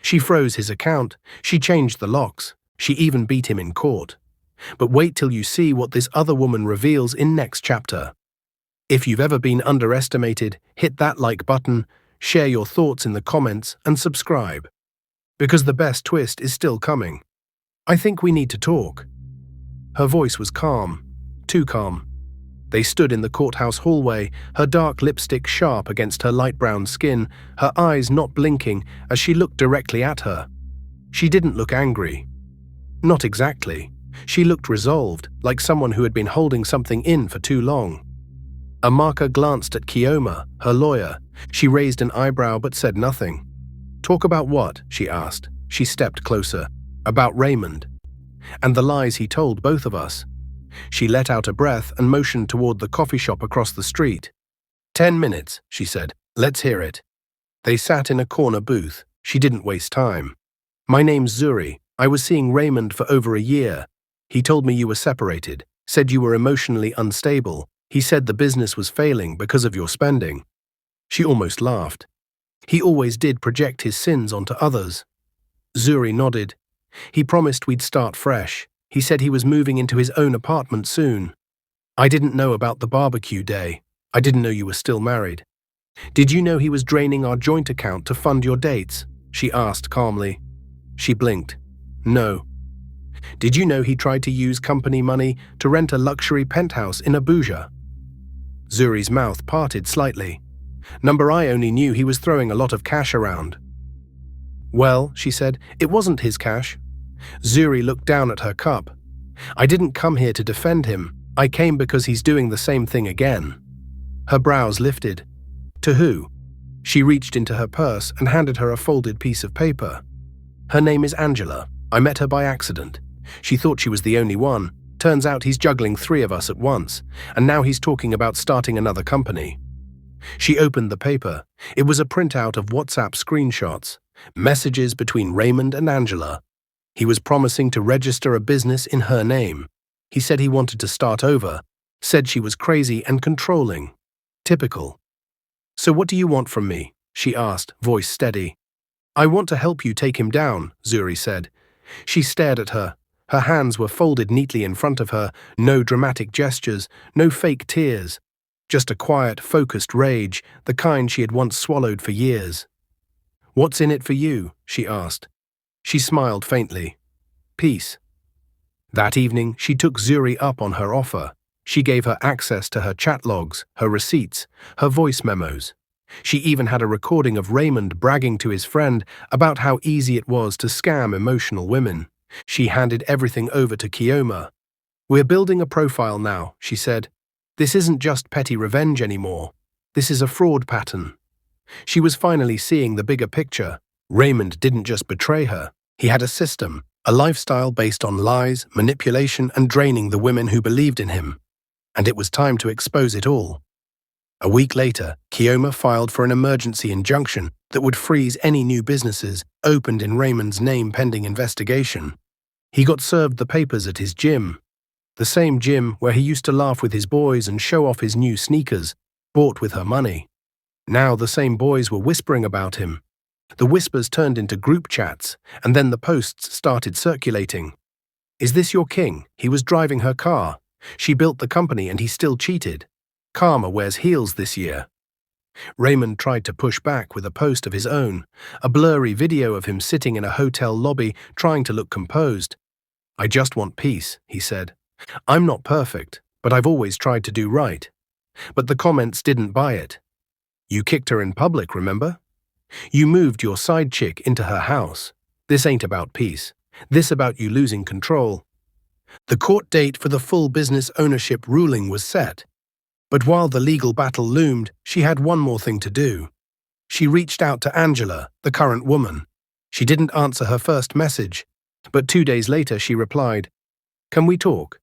She froze his account, she changed the locks, she even beat him in court. But wait till you see what this other woman reveals in next chapter. If you've ever been underestimated, hit that like button, share your thoughts in the comments, and subscribe. Because the best twist is still coming. I think we need to talk. Her voice was calm, too calm. They stood in the courthouse hallway, her dark lipstick sharp against her light brown skin, her eyes not blinking as she looked directly at her. She didn't look angry. Not exactly. She looked resolved, like someone who had been holding something in for too long. Amaka glanced at Kioma, her lawyer. She raised an eyebrow but said nothing. "Talk about what?" she asked. She stepped closer. "About Raymond. And the lies he told both of us." She let out a breath and motioned toward the coffee shop across the street. 10 minutes, she said. "Let's hear it." They sat in a corner booth. She didn't waste time. "My name's Zuri. I was seeing Raymond for over a year. He told me you were separated, said you were emotionally unstable. He said the business was failing because of your spending." She almost laughed. "He always did project his sins onto others." Zuri nodded. "He promised we'd start fresh. He said he was moving into his own apartment soon. I didn't know about the barbecue day. I didn't know you were still married." "Did you know he was draining our joint account to fund your dates?" she asked calmly. She blinked. "No." "Did you know he tried to use company money to rent a luxury penthouse in Abuja?" Zuri's mouth parted slightly. "Number I only knew he was throwing a lot of cash around." "Well," she said, "it wasn't his cash." Zuri looked down at her cup. "I didn't come here to defend him. I came because he's doing the same thing again." Her brows lifted. "To who?" She reached into her purse and handed her a folded piece of paper. "Her name is Angela. I met her by accident. She thought she was the only one. Turns out he's juggling 3 of us at once, and now he's talking about starting another company." She opened the paper. It was a printout of WhatsApp screenshots, messages between Raymond and Angela. He was promising to register a business in her name. He said he wanted to start over, said she was crazy and controlling. Typical. "So what do you want from me?" she asked, voice steady. "I want to help you take him down," Zuri said. She stared at her. Her hands were folded neatly in front of her, no dramatic gestures, no fake tears. Just a quiet, focused rage, the kind she had once swallowed for years. "What's in it for you?" she asked. She smiled faintly. "Peace." That evening, she took Zuri up on her offer. She gave her access to her chat logs, her receipts, her voice memos. She even had a recording of Raymond bragging to his friend about how easy it was to scam emotional women. She handed everything over to Kioma. "We're building a profile now," she said. "This isn't just petty revenge anymore. This is a fraud pattern." She was finally seeing the bigger picture. Raymond didn't just betray her. He had a system, a lifestyle based on lies, manipulation, and draining the women who believed in him. And it was time to expose it all. A week later, Kioma filed for an emergency injunction that would freeze any new businesses opened in Raymond's name pending investigation. He got served the papers at his gym. The same gym where he used to laugh with his boys and show off his new sneakers, bought with her money. Now the same boys were whispering about him. The whispers turned into group chats, and then the posts started circulating. "Is this your king? He was driving her car. She built the company and he still cheated. Karma wears heels this year." Raymond tried to push back with a post of his own, a blurry video of him sitting in a hotel lobby trying to look composed. "I just want peace," he said. "I'm not perfect, but I've always tried to do right." But the comments didn't buy it. "You kicked her in public, remember? You moved your side chick into her house. This ain't about peace. This about you losing control." The court date for the full business ownership ruling was set. But while the legal battle loomed, she had one more thing to do. She reached out to Angela, the current woman. She didn't answer her first message, but 2 days later she replied, "Can we talk?"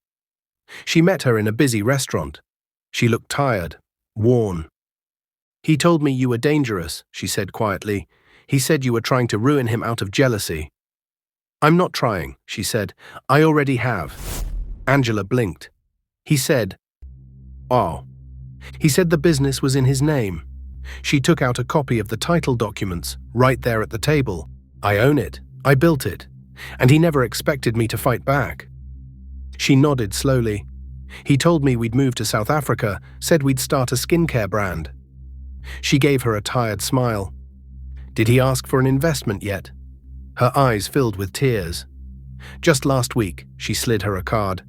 She met her in a busy restaurant. She looked tired, worn. "He told me you were dangerous," she said quietly. "He said you were trying to ruin him out of jealousy." "I'm not trying," she said. "I already have." Angela blinked. "He said..." "Oh." "He said the business was in his name." She took out a copy of the title documents, right there at the table. I own it. I built it. And he never expected me to fight back. She nodded slowly. He told me we'd moved to South Africa, said we'd start a skincare brand. She gave her a tired smile. Did he ask for an investment yet? Her eyes filled with tears. Just last week, she slid her a card.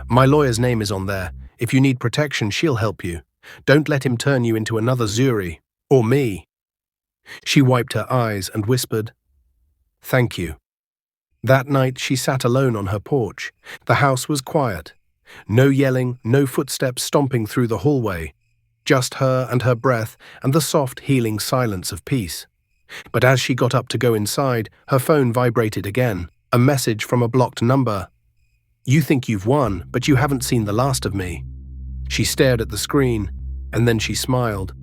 My lawyer's name is on there. If you need protection, she'll help you. Don't let him turn you into another Zuri. Or me. She wiped her eyes and whispered, Thank you. That night she sat alone on her porch. The house was quiet. No yelling, no footsteps stomping through the hallway. Just her and her breath and the soft, healing silence of peace. But as she got up to go inside, her phone vibrated again. A message from a blocked number. You think you've won, but you haven't seen the last of me. She stared at the screen, and then she smiled.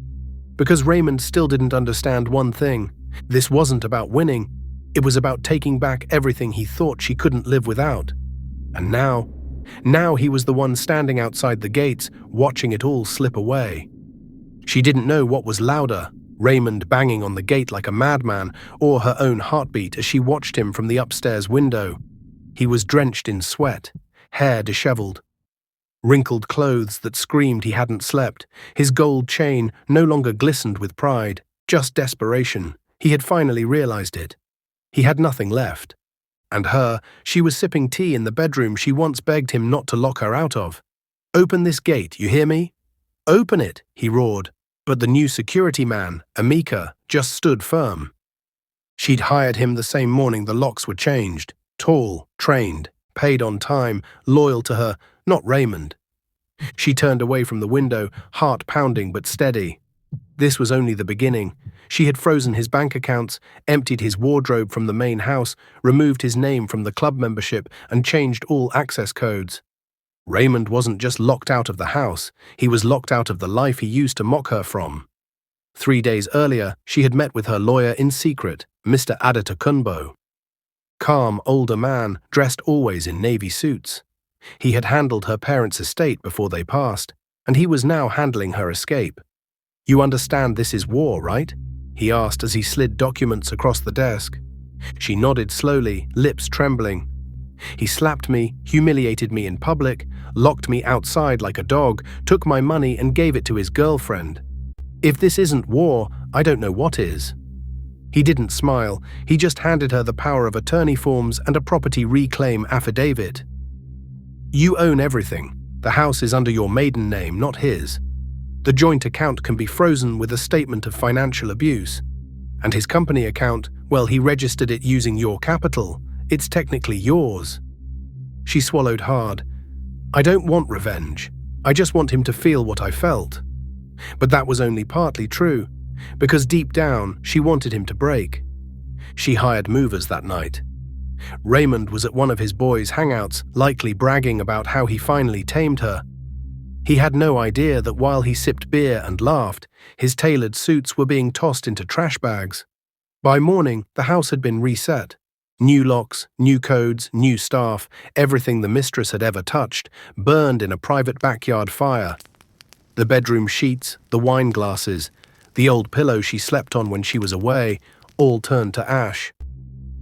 Because Raymond still didn't understand one thing. This wasn't about winning. It was about taking back everything he thought she couldn't live without. And now he was the one standing outside the gates, watching it all slip away. She didn't know what was louder, Raymond banging on the gate like a madman, or her own heartbeat as she watched him from the upstairs window. He was drenched in sweat, hair disheveled. Wrinkled clothes that screamed he hadn't slept. His gold chain no longer glistened with pride, just desperation. He had finally realized it. He had nothing left. And her, she was sipping tea in the bedroom she once begged him not to lock her out of. Open this gate, you hear me? Open it, he roared. But the new security man, Eniye, just stood firm. She'd hired him the same morning the locks were changed. Tall, trained, paid on time, loyal to her, not Raymond. She turned away from the window, heart pounding but steady. This was only the beginning. She had frozen his bank accounts, emptied his wardrobe from the main house, removed his name from the club membership, and changed all access codes. Raymond wasn't just locked out of the house, he was locked out of the life he used to mock her from. 3 days earlier, she had met with her lawyer in secret, Mr. Adetokunbo. Calm, older man, dressed always in navy suits. He had handled her parents' estate before they passed, and he was now handling her escape. You understand this is war, right? He asked as he slid documents across the desk. She nodded slowly, lips trembling. He slapped me, humiliated me in public, locked me outside like a dog, took my money and gave it to his girlfriend. If this isn't war, I don't know what is. He didn't smile, he just handed her the power of attorney forms and a property reclaim affidavit. You own everything. The house is under your maiden name, not his. The joint account can be frozen with a statement of financial abuse. And his company account, well, he registered it using your capital. It's technically yours. She swallowed hard. I don't want revenge. I just want him to feel what I felt. But that was only partly true, because deep down, she wanted him to break. She hired movers that night. Raymond was at one of his boys' hangouts, likely bragging about how he finally tamed her. He had no idea that while he sipped beer and laughed, his tailored suits were being tossed into trash bags. By morning, the house had been reset. New locks, new codes, new staff, everything the mistress had ever touched, burned in a private backyard fire. The bedroom sheets, the wine glasses, the old pillow she slept on when she was away, all turned to ash.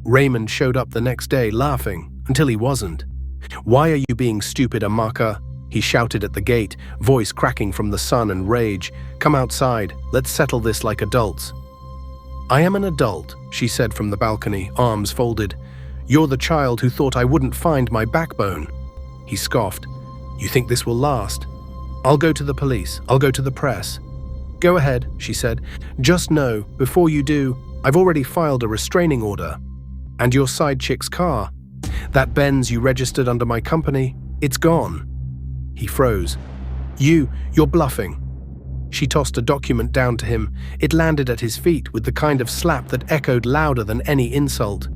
Raymond showed up the next day laughing, until he wasn't. Why are you being stupid, Amaka? He shouted at the gate, voice cracking from the sun and rage. Come outside, let's settle this like adults. I am an adult, she said from the balcony, arms folded. You're the child who thought I wouldn't find my backbone. He scoffed. You think this will last? I'll go to the police, I'll go to the press. Go ahead, she said. Just know, before you do, I've already filed a restraining order. And your side chick's car. That Benz you registered under my company, it's gone. He froze. You're bluffing. She tossed a document down to him. It landed at his feet with the kind of slap that echoed louder than any insult.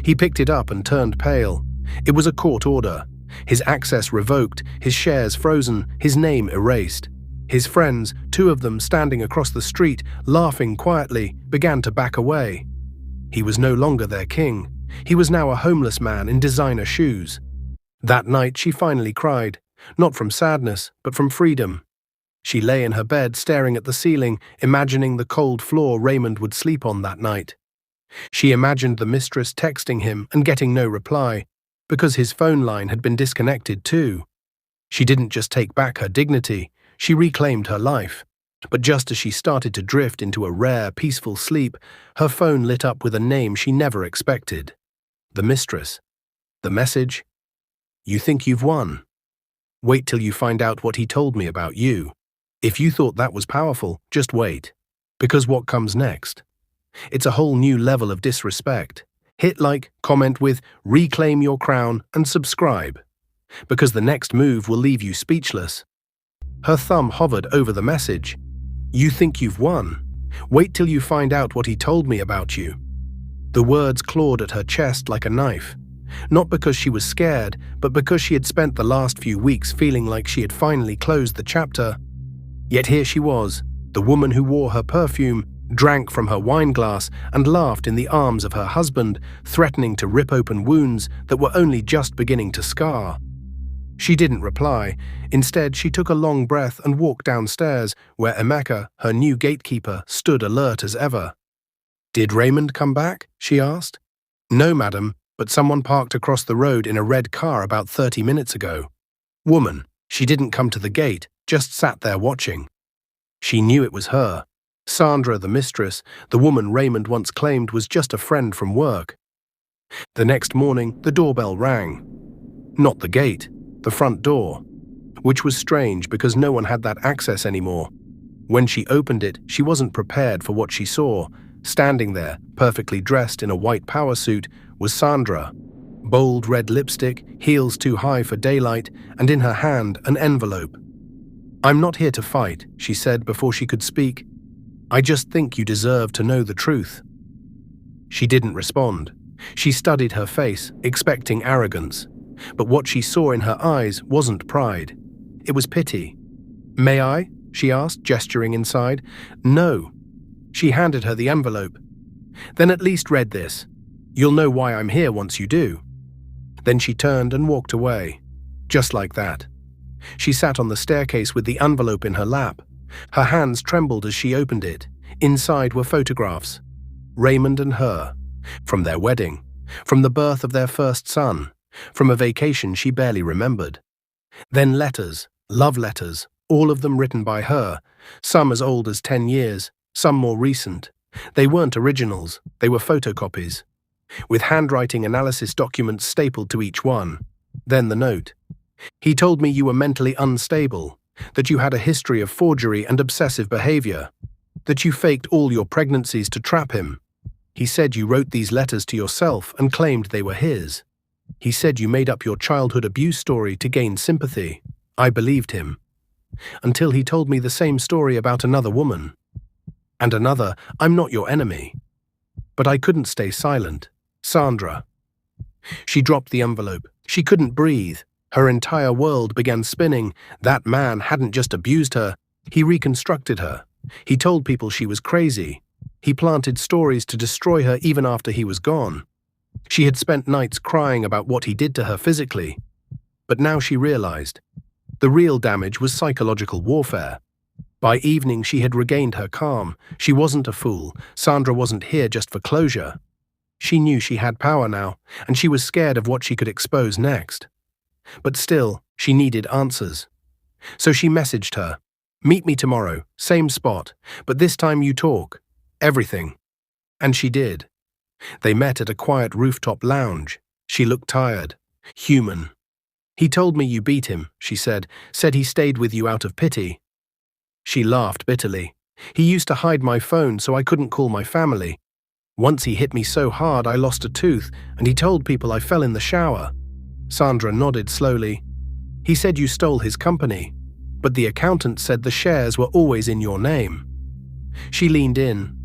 He picked it up and turned pale. It was a court order. His access revoked, his shares frozen, his name erased. His friends, 2 of them standing across the street, laughing quietly, began to back away. He was no longer their king. He was now a homeless man in designer shoes. That night she finally cried, not from sadness, but from freedom. She lay in her bed staring at the ceiling, imagining the cold floor Raymond would sleep on that night. She imagined the mistress texting him and getting no reply, because his phone line had been disconnected too. She didn't just take back her dignity, she reclaimed her life. But just as she started to drift into a rare, peaceful sleep, her phone lit up with a name she never expected. The mistress. The message? You think you've won? Wait till you find out what he told me about you. If you thought that was powerful, just wait. Because what comes next? It's a whole new level of disrespect. Hit like, comment with, reclaim your crown, and subscribe. Because the next move will leave you speechless. Her thumb hovered over the message. You think you've won? Wait till you find out what he told me about you. The words clawed at her chest like a knife. Not because she was scared, but because she had spent the last few weeks feeling like she had finally closed the chapter. Yet here she was, the woman who wore her perfume, drank from her wine glass, and laughed in the arms of her husband, threatening to rip open wounds that were only just beginning to scar. She didn't reply. Instead, she took a long breath and walked downstairs, where Eniye, her new gatekeeper, stood alert as ever. Did Raymond come back? She asked. No, madam, but someone parked across the road in a red car about 30 minutes ago. Woman. She didn't come to the gate, just sat there watching. She knew it was her. Sandra, the mistress, the woman Raymond once claimed was just a friend from work. The next morning, the doorbell rang. Not the gate, the front door, which was strange because no one had that access anymore. When she opened it, she wasn't prepared for what she saw. Standing there, perfectly dressed in a white power suit, was Sandra. Bold red lipstick, heels too high for daylight, and in her hand an envelope. I'm not here to fight, she said before she could speak. I just think you deserve to know the truth. She didn't respond. She studied her face, expecting arrogance. But what she saw in her eyes wasn't pride. It was pity. May I? She asked, gesturing inside. No. She handed her the envelope. Then at least read this. You'll know why I'm here once you do. Then she turned and walked away. Just like that. She sat on the staircase with the envelope in her lap. Her hands trembled as she opened it. Inside were photographs. Raymond and her. From their wedding. From the birth of their first son. From a vacation she barely remembered. Then letters, love letters, all of them written by her, some as old as 10 years, some more recent. They weren't originals, they were photocopies, with handwriting analysis documents stapled to each one. Then the note. He told me you were mentally unstable, that you had a history of forgery and obsessive behavior, that you faked all your pregnancies to trap him. He said you wrote these letters to yourself and claimed they were his. He said you made up your childhood abuse story to gain sympathy. I believed him. Until he told me the same story about another woman. And another, I'm not your enemy. But I couldn't stay silent. Sandra. She dropped the envelope. She couldn't breathe. Her entire world began spinning. That man hadn't just abused her. He reconstructed her. He told people she was crazy. He planted stories to destroy her even after he was gone. She had spent nights crying about what he did to her physically. But now she realized. The real damage was psychological warfare. By evening, she had regained her calm. She wasn't a fool. Sandra wasn't here just for closure. She knew she had power now, and she was scared of what she could expose next. But still, she needed answers. So she messaged her. Meet me tomorrow, same spot, but this time you talk. Everything. And she did. They met at a quiet rooftop lounge. She looked tired. Human. He told me you beat him, she said he stayed with you out of pity. She laughed bitterly. He used to hide my phone so I couldn't call my family. Once he hit me so hard I lost a tooth, and he told people I fell in the shower. Sandra nodded slowly. He said you stole his company, but the accountant said the shares were always in your name. She leaned in.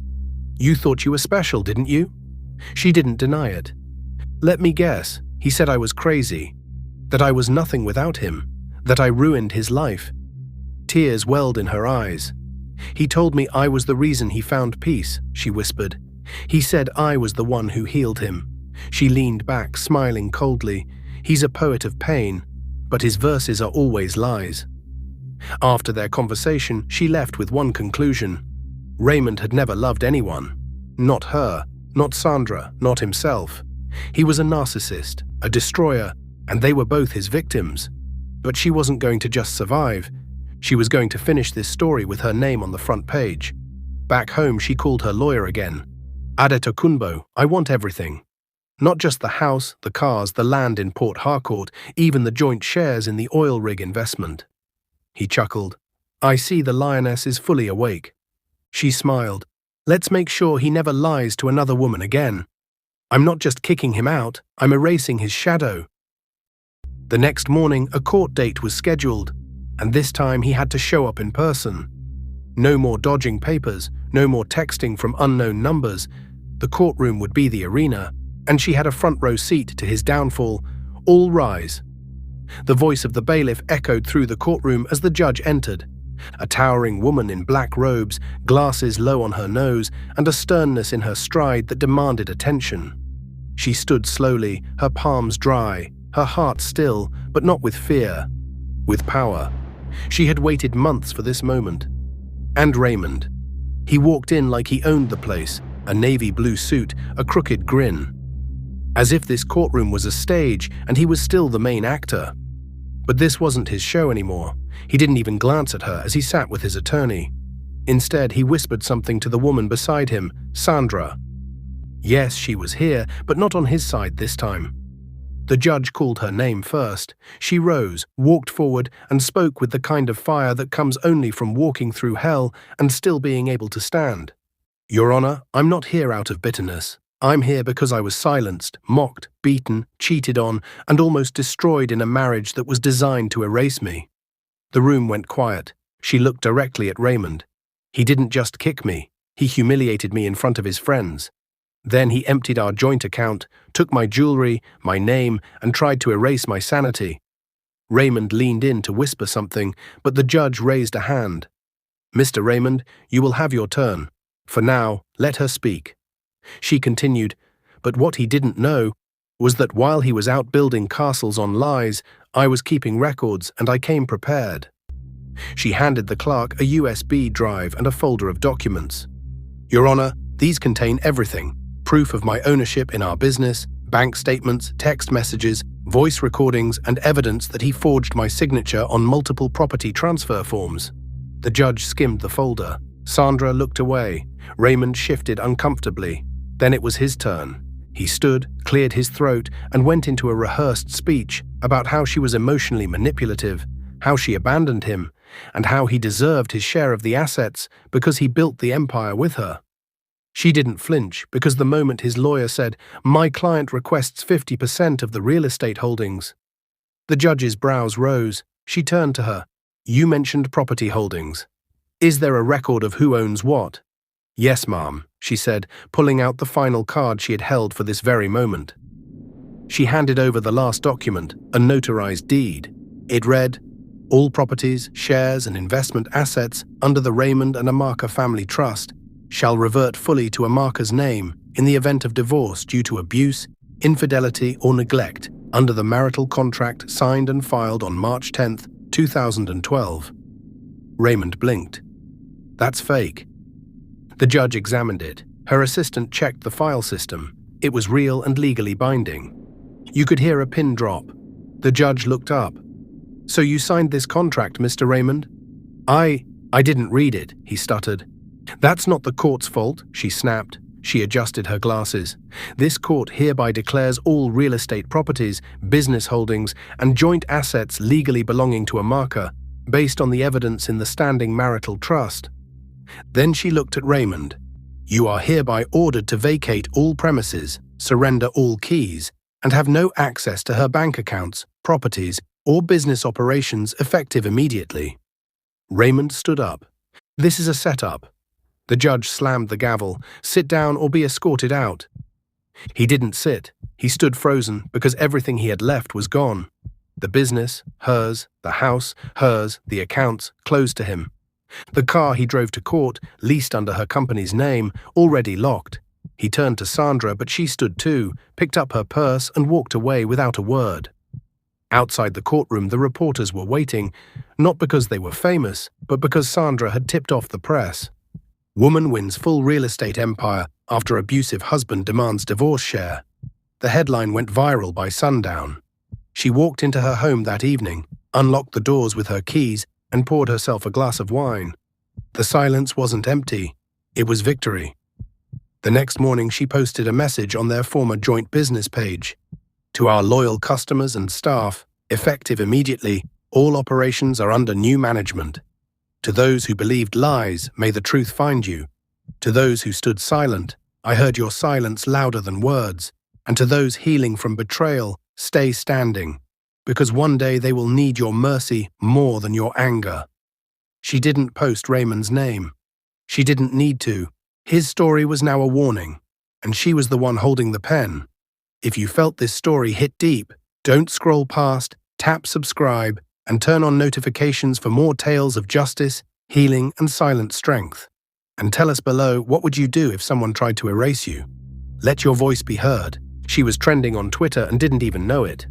You thought you were special, didn't you? She didn't deny it. Let me guess, he said I was crazy, that I was nothing without him, that I ruined his life. Tears welled in her eyes. He told me I was the reason he found peace, she whispered. He said I was the one who healed him. She leaned back, smiling coldly. He's a poet of pain, but his verses are always lies. After their conversation, she left with one conclusion. Raymond had never loved anyone. Not her. not Sandra, not himself. He was a narcissist, a destroyer, and they were both his victims. But she wasn't going to just survive. She was going to finish this story with her name on the front page. Back home, she called her lawyer again. Adetokunbo, I want everything. Not just the house, the cars, the land in Port Harcourt, even the joint shares in the oil rig investment. He chuckled. I see the lioness is fully awake. She smiled. Let's make sure he never lies to another woman again. I'm not just kicking him out, I'm erasing his shadow. The next morning, a court date was scheduled, and this time he had to show up in person. No more dodging papers, no more texting from unknown numbers. The courtroom would be the arena, and she had a front row seat to his downfall. All rise. The voice of the bailiff echoed through the courtroom as the judge entered. A towering woman in black robes, glasses low on her nose, and a sternness in her stride that demanded attention. She stood slowly, her palms dry, her heart still, but not with fear, with power. She had waited months for this moment. And Raymond. He walked in like he owned the place, a navy blue suit, a crooked grin. As if this courtroom was a stage and he was still the main actor. But this wasn't his show anymore. He didn't even glance at her as he sat with his attorney. Instead, he whispered something to the woman beside him, Sandra. Yes, she was here, but not on his side this time. The judge called her name first. She rose, walked forward, and spoke with the kind of fire that comes only from walking through hell and still being able to stand. Your Honor, I'm not here out of bitterness. I'm here because I was silenced, mocked, beaten, cheated on, and almost destroyed in a marriage that was designed to erase me. The room went quiet. She looked directly at Raymond. He didn't just kick me. He humiliated me in front of his friends. Then he emptied our joint account, took my jewelry, my name, and tried to erase my sanity. Raymond leaned in to whisper something, but the judge raised a hand. Mr. Raymond, you will have your turn. For now, let her speak. She continued, but what he didn't know was that while he was out building castles on lies, I was keeping records and I came prepared. She handed the clerk a USB drive and a folder of documents. Your Honor, these contain everything. Proof of my ownership in our business, bank statements, text messages, voice recordings, and evidence that he forged my signature on multiple property transfer forms. The judge skimmed the folder. Sandra looked away. Raymond shifted uncomfortably. Then it was his turn. He stood, cleared his throat, and went into a rehearsed speech about how she was emotionally manipulative, how she abandoned him, and how he deserved his share of the assets because he built the empire with her. She didn't flinch because the moment his lawyer said, "My client requests 50% of the real estate holdings," the judge's brows rose. She turned to her. You mentioned property holdings. Is there a record of who owns what? Yes, ma'am, she said, pulling out the final card she had held for this very moment. She handed over the last document, a notarized deed. It read, all properties, shares, and investment assets under the Raymond and Amaka family trust shall revert fully to Amaka's name in the event of divorce due to abuse, infidelity, or neglect under the marital contract signed and filed on March 10, 2012. Raymond blinked. That's fake. The judge examined it. Her assistant checked the file system. It was real and legally binding. You could hear a pin drop. The judge looked up. So you signed this contract, Mr. Raymond? I didn't read it, he stuttered. That's not the court's fault, she snapped. She adjusted her glasses. This court hereby declares all real estate properties, business holdings, and joint assets legally belonging to Amaka, based on the evidence in the standing marital trust. Then she looked at Raymond. You are hereby ordered to vacate all premises, surrender all keys, and have no access to her bank accounts, properties, or business operations effective immediately. Raymond stood up. This is a setup. The judge slammed the gavel. Sit down or be escorted out. He didn't sit. He stood frozen because everything he had left was gone. The business, hers, the house, hers, the accounts, closed to him. The car he drove to court, leased under her company's name, already locked. He turned to Sandra, but she stood too, picked up her purse and walked away without a word. Outside the courtroom, the reporters were waiting, not because they were famous, but because Sandra had tipped off the press. Woman wins full real estate empire, after abusive husband demands divorce share. The headline went viral by sundown. She walked into her home that evening, unlocked the doors with her keys, and poured herself a glass of wine. The silence wasn't empty. It was victory. The next morning, she posted a message on their former joint business page. To our loyal customers and staff, effective immediately, all operations are under new management. To those who believed lies, may the truth find you. To those who stood silent, I heard your silence louder than words. And to those healing from betrayal, stay standing, because one day they will need your mercy more than your anger. She didn't post Raymond's name. She didn't need to. His story was now a warning, and she was the one holding the pen. If you felt this story hit deep, don't scroll past, tap subscribe, and turn on notifications for more tales of justice, healing, and silent strength. And tell us below, what would you do if someone tried to erase you? Let your voice be heard. She was trending on Twitter and didn't even know it.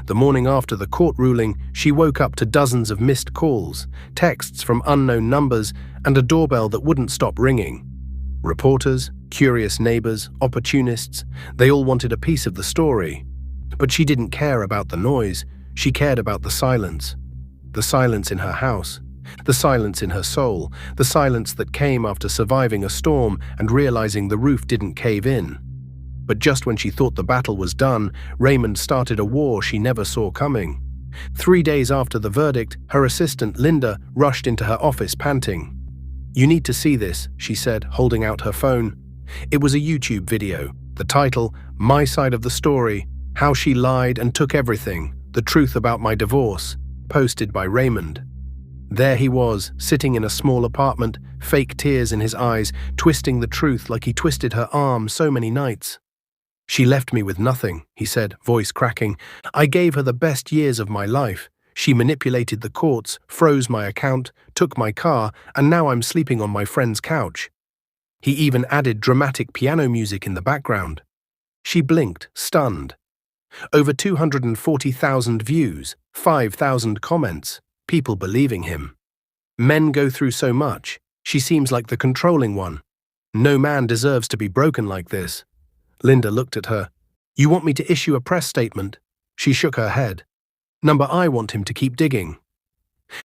The morning after the court ruling, she woke up to dozens of missed calls, texts from unknown numbers, and a doorbell that wouldn't stop ringing. Reporters, curious neighbors, opportunists, they all wanted a piece of the story. But she didn't care about the noise, she cared about the silence. The silence in her house, the silence in her soul, the silence that came after surviving a storm and realizing the roof didn't cave in. But just when she thought the battle was done, Raymond started a war she never saw coming. 3 days after the verdict, her assistant, Linda, rushed into her office panting. "You need to see this," she said, holding out her phone. It was a YouTube video. The title, "My Side of the Story, How She Lied and Took Everything, The Truth About My Divorce," posted by Raymond. There he was, sitting in a small apartment, fake tears in his eyes, twisting the truth like he twisted her arm so many nights. "She left me with nothing," he said, voice cracking. "I gave her the best years of my life. She manipulated the courts, froze my account, took my car, and now I'm sleeping on my friend's couch." He even added dramatic piano music in the background. She blinked, stunned. Over 240,000 views, 5,000 comments, people believing him. Men go through so much. She seems like the controlling one. No man deserves to be broken like this. Linda looked at her. "You want me to issue a press statement?" She shook her head. I want him to keep digging."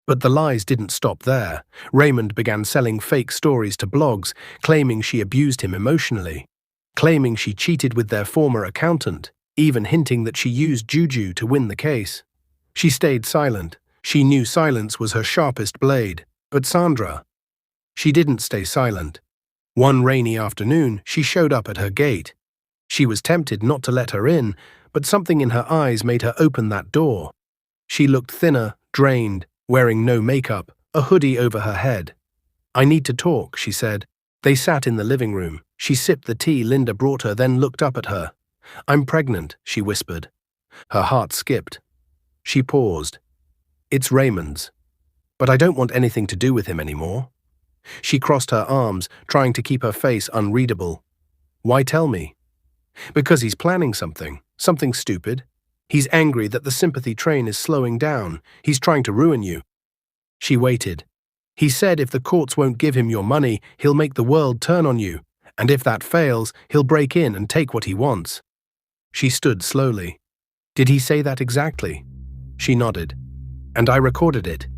But the lies didn't stop there. Raymond began selling fake stories to blogs, claiming she abused him emotionally, claiming she cheated with their former accountant, even hinting that she used juju to win the case. She stayed silent. She knew silence was her sharpest blade. But Sandra? She didn't stay silent. One rainy afternoon, she showed up at her gate. She was tempted not to let her in, but something in her eyes made her open that door. She looked thinner, drained, wearing no makeup, a hoodie over her head. "I need to talk," she said. They sat in the living room. She sipped the tea Linda brought her, then looked up at her. "I'm pregnant," she whispered. Her heart skipped. She paused. "It's Raymond's. But I don't want anything to do with him anymore." She crossed her arms, trying to keep her face unreadable. "Why tell me?" "Because he's planning something stupid. He's angry that the sympathy train is slowing down. He's trying to ruin you." She waited. "He said if the courts won't give him your money, he'll make the world turn on you. And if that fails, he'll break in and take what he wants." She stood slowly. "Did he say that exactly?" She nodded. "And I recorded it."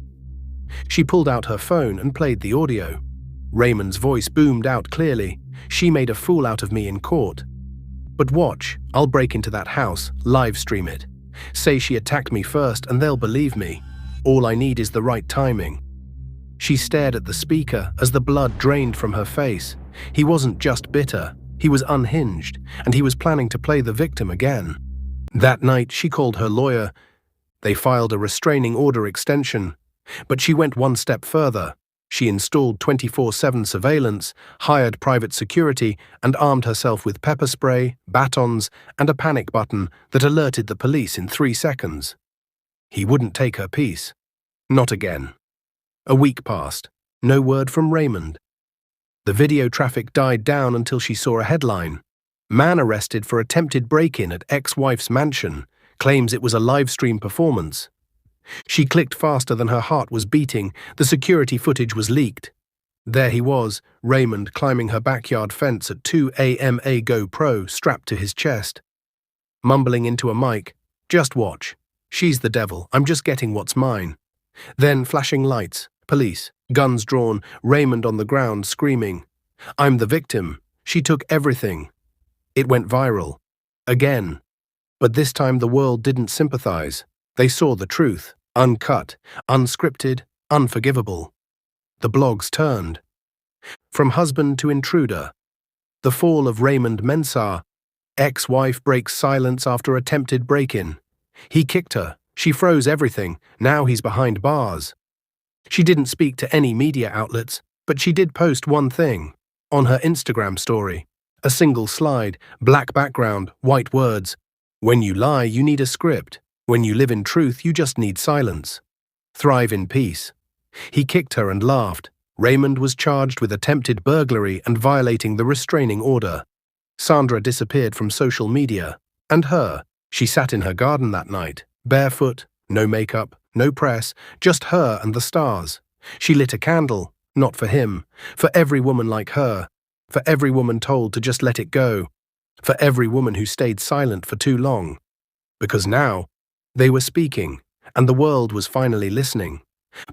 She pulled out her phone and played the audio. Raymond's voice boomed out clearly. "She made a fool out of me in court. But watch, I'll break into that house, live stream it. Say she attacked me first and they'll believe me. All I need is the right timing." She stared at the speaker as the blood drained from her face. He wasn't just bitter, he was unhinged, and he was planning to play the victim again. That night, she called her lawyer. They filed a restraining order extension. But she went one step further. She installed 24/7 surveillance, hired private security, and armed herself with pepper spray, batons, and a panic button that alerted the police in 3 seconds. He wouldn't take her peace. Not again. A week passed. No word from Raymond. The video traffic died down until she saw a headline. "Man arrested for attempted break-in at ex-wife's mansion. Claims it was a live-stream performance." She clicked faster than her heart was beating. The security footage was leaked. There he was, Raymond climbing her backyard fence at 2 a.m. a GoPro strapped to his chest. Mumbling into a mic, "Just watch. She's the devil, I'm just getting what's mine." Then flashing lights, police, guns drawn, Raymond on the ground screaming, "I'm the victim. She took everything." It went viral. Again. But this time the world didn't sympathize. They saw the truth, uncut, unscripted, unforgivable. The blogs turned. From husband to intruder. The fall of Raymond Mensah. Ex-wife breaks silence after attempted break-in. He kicked her. She froze everything. Now he's behind bars. She didn't speak to any media outlets, but she did post one thing. On her Instagram story. A single slide, black background, white words. "When you lie, you need a script. When you live in truth, you just need silence. Thrive in peace." He kicked her and laughed. Raymond was charged with attempted burglary and violating the restraining order. Sandra disappeared from social media. And her. She sat in her garden that night, barefoot, no makeup, no press, just her and the stars. She lit a candle, not for him, for every woman like her, for every woman told to just let it go, for every woman who stayed silent for too long. Because now, they were speaking, and the world was finally listening.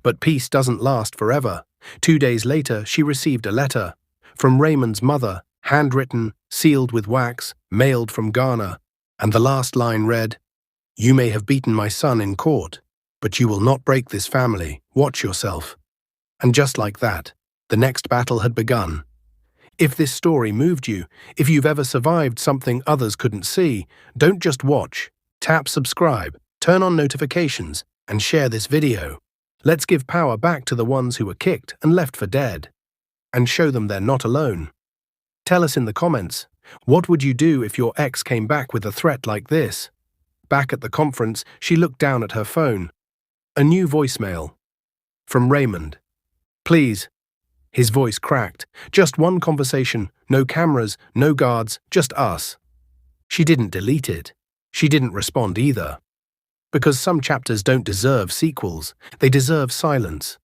But peace doesn't last forever. 2 days later, she received a letter from Raymond's mother, handwritten, sealed with wax, mailed from Ghana, and the last line read, "You may have beaten my son in court, but you will not break this family. Watch yourself." And just like that, the next battle had begun. If this story moved you, if you've ever survived something others couldn't see, don't just watch. Tap subscribe, turn on notifications, and share this video. Let's give power back to the ones who were kicked and left for dead. And show them they're not alone. Tell us in the comments, what would you do if your ex came back with a threat like this? Back at the conference, she looked down at her phone. A new voicemail. From Raymond. "Please." His voice cracked. Just one conversation, no cameras, no guards, just us. She didn't delete it. She didn't respond either. Because some chapters don't deserve sequels, they deserve silence.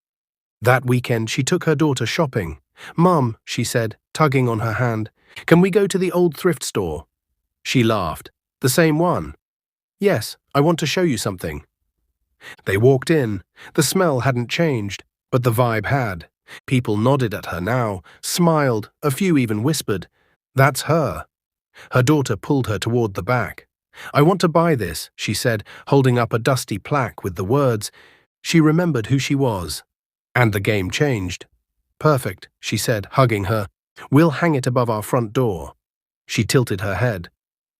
That weekend, she took her daughter shopping. "Mom," she said, tugging on her hand, "can we go to the old thrift store?" She laughed. "The same one?" "Yes, I want to show you something." They walked in. The smell hadn't changed, but the vibe had. People nodded at her now, smiled, a few even whispered, "That's her." Her daughter pulled her toward the back. "I want to buy this," she said, holding up a dusty plaque with the words. She remembered who she was. And the game changed. "Perfect," she said, hugging her. "We'll hang it above our front door." She tilted her head.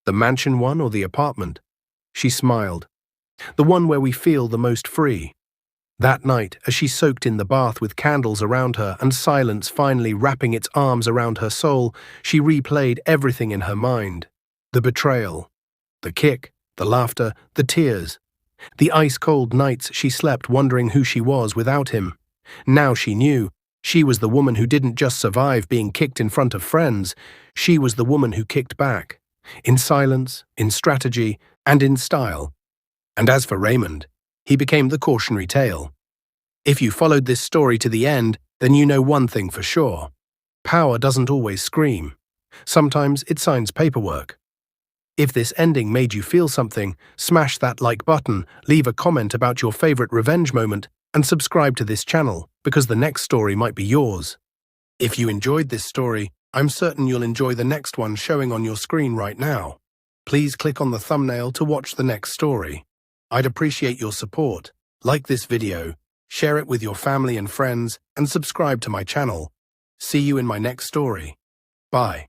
"The mansion one or the apartment?" She smiled. "The one where we feel the most free." That night, as she soaked in the bath with candles around her and silence finally wrapping its arms around her soul, she replayed everything in her mind. The betrayal. The kick, the laughter, the tears. The ice-cold nights she slept wondering who she was without him. Now she knew. She was the woman who didn't just survive being kicked in front of friends. She was the woman who kicked back. In silence, in strategy, and in style. And as for Raymond, he became the cautionary tale. If you followed this story to the end, then you know one thing for sure. Power doesn't always scream. Sometimes it signs paperwork. If this ending made you feel something, smash that like button, leave a comment about your favorite revenge moment, and subscribe to this channel, because the next story might be yours. If you enjoyed this story, I'm certain you'll enjoy the next one showing on your screen right now. Please click on the thumbnail to watch the next story. I'd appreciate your support. Like this video, share it with your family and friends, and subscribe to my channel. See you in my next story. Bye.